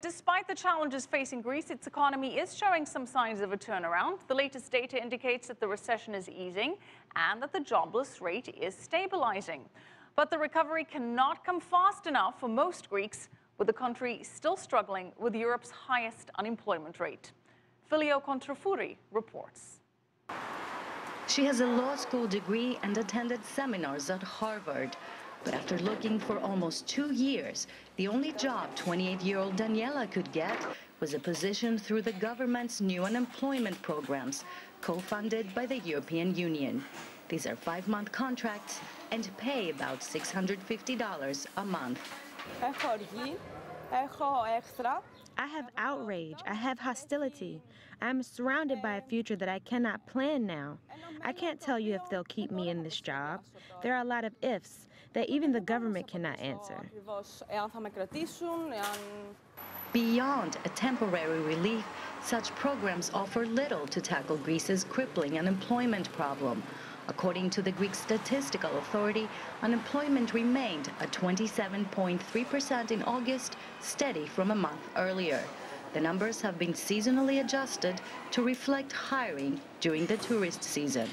Despite the challenges facing Greece, its economy is showing some signs of a turnaround. The latest data indicates that the recession is easing and that the jobless rate is stabilizing. But the recovery cannot come fast enough for most Greeks, with the country still struggling with Europe's highest unemployment rate. Filio Kontrafouri reports. She has a law school degree and attended seminars at Harvard. But after looking for almost 2 years, the only job 28-year-old Daniela could get was a position through the government's new unemployment programs, co-funded by the European Union. These are 5-month contracts and pay about $650 a month. I have outrage. I have hostility. I'm surrounded by a future that I cannot plan now. I can't tell you if they'll keep me in this job. There are a lot of ifs that even the government cannot answer. Beyond a temporary relief, such programs offer little to tackle Greece's crippling unemployment problem. According to the Greek Statistical Authority, unemployment remained at 27.3% in August, steady from a month earlier. The numbers have been seasonally adjusted to reflect hiring during the tourist season.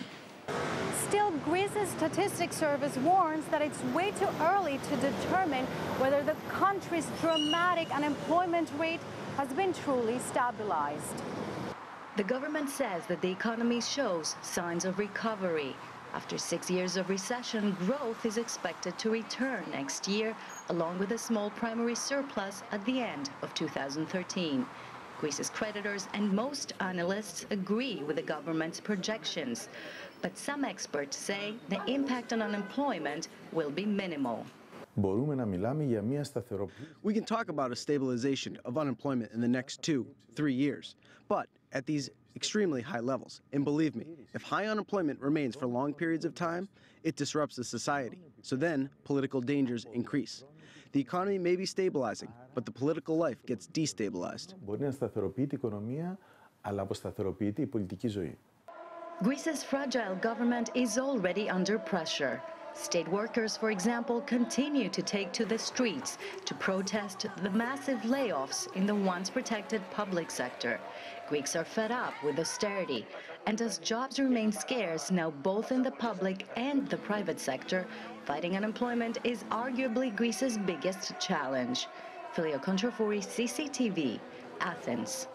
Still, Greece's statistics service warns that it's way too early to determine whether the country's dramatic unemployment rate has been truly stabilized. The government says that the economy shows signs of recovery. After 6 years of recession, growth is expected to return next year, along with a small primary surplus at the end of 2013. Greece's creditors and most analysts agree with the government's projections. But some experts say the impact on unemployment will be minimal. We can talk about a stabilization of unemployment in the next 2-3 years, but at these extremely high levels. And believe me, if high unemployment remains for long periods of time, it disrupts the society. So then political dangers increase. The economy may be stabilizing, but the political life gets destabilized. Greece's fragile government is already under pressure. State workers, for example, continue to take to the streets to protest the massive layoffs in the once protected public sector. Greeks are fed up with austerity, and as jobs remain scarce now both in the public and the private sector, fighting unemployment is arguably Greece's biggest challenge. Filio, CCTV, Athens.